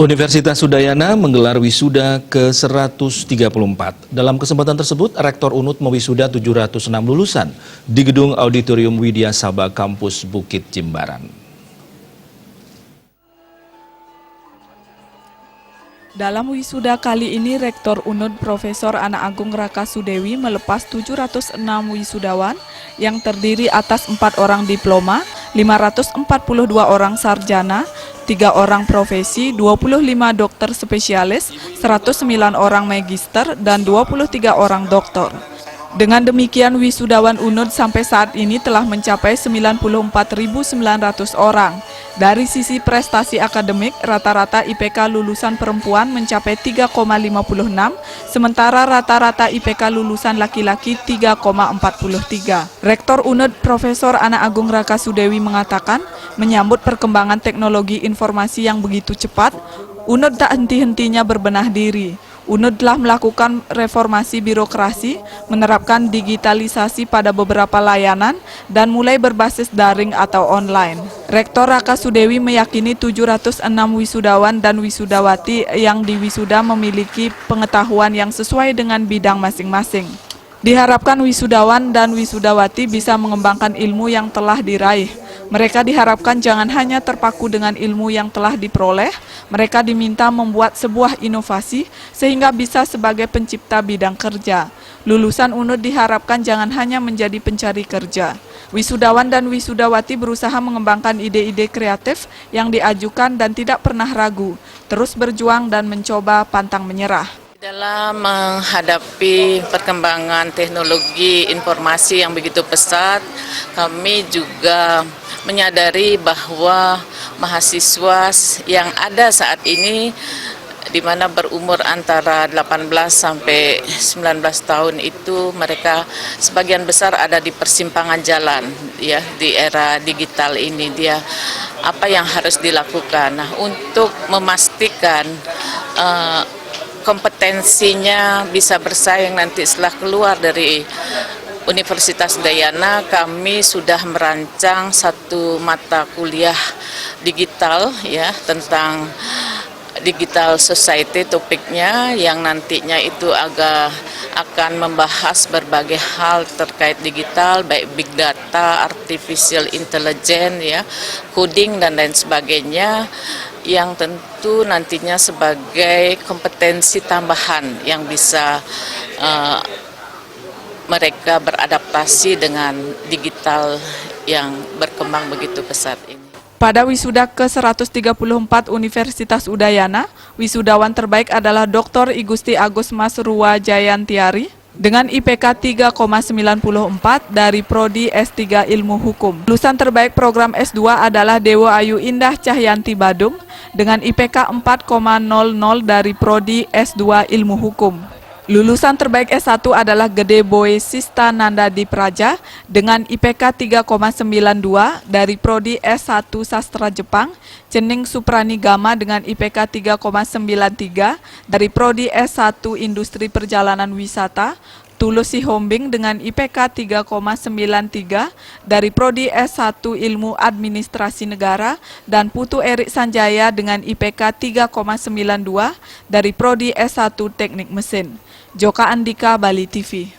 Universitas Udayana menggelar wisuda ke-134. Dalam kesempatan tersebut, Rektor UNUD mewisuda 706 lulusan di Gedung Auditorium Widya Sabha Kampus Bukit Jimbaran. Dalam wisuda kali ini, Rektor UNUD Profesor Ana Agung Rakasudewi melepas 706 wisudawan yang terdiri atas 4 orang diploma, 542 orang sarjana, 3 orang profesi, 25 dokter spesialis, 109 orang magister, dan 23 orang doktor. Dengan demikian, wisudawan UNUD sampai saat ini telah mencapai 94.900 orang. Dari sisi prestasi akademik, rata-rata IPK lulusan perempuan mencapai 3,56, sementara rata-rata IPK lulusan laki-laki 3,43. Rektor UNUD Profesor Ana Agung Rakasudewi mengatakan, menyambut perkembangan teknologi informasi yang begitu cepat, UNUD tak henti-hentinya berbenah diri. UNUD telah melakukan reformasi birokrasi, menerapkan digitalisasi pada beberapa layanan, dan mulai berbasis daring atau online. Rektor Rakasudewi meyakini 706 wisudawan dan wisudawati yang diwisuda memiliki pengetahuan yang sesuai dengan bidang masing-masing. Diharapkan wisudawan dan wisudawati bisa mengembangkan ilmu yang telah diraih. Mereka diharapkan jangan hanya terpaku dengan ilmu yang telah diperoleh, mereka diminta membuat sebuah inovasi sehingga bisa sebagai pencipta bidang kerja. Lulusan UNUD diharapkan jangan hanya menjadi pencari kerja. Wisudawan dan wisudawati berusaha mengembangkan ide-ide kreatif yang diajukan dan tidak pernah ragu, terus berjuang dan mencoba pantang menyerah. Dalam menghadapi perkembangan teknologi informasi yang begitu pesat, kami juga menyadari bahwa mahasiswa yang ada saat ini di mana berumur antara 18 sampai 19 tahun itu mereka sebagian besar ada di persimpangan jalan ya di era digital ini. Dia apa yang harus dilakukan? Nah, untuk memastikan kompetensinya bisa bersaing nanti setelah keluar dari Universitas Udayana, kami sudah merancang satu mata kuliah digital ya tentang digital society topiknya yang nantinya itu akan membahas berbagai hal terkait digital, baik big data, artificial intelligence ya, coding dan lain sebagainya, yang tentu nantinya sebagai kompetensi tambahan yang bisa mereka beradaptasi dengan digital yang berkembang begitu pesat ini. Pada wisuda ke-134 Universitas Udayana, wisudawan terbaik adalah Dr. Igusti Agus Masrua Jayantiari dengan IPK 3,94 dari Prodi S3 Ilmu Hukum. Lulusan terbaik program S2 adalah Dewa Ayu Indah Cahyanti Badung dengan IPK 4,00 dari Prodi S2 Ilmu Hukum. Lulusan terbaik S1 adalah Gede Boy Sista Nanda Dipraja dengan IPK 3,92 dari Prodi S1 Sastra Jepang, Cening Suprani Gama dengan IPK 3,93 dari Prodi S1 Industri Perjalanan Wisata, Tulus Sihombing dengan IPK 3,93 dari Prodi S1 Ilmu Administrasi Negara, dan Putu Erik Sanjaya dengan IPK 3,92 dari Prodi S1 Teknik Mesin. Joka Andika, Bali TV.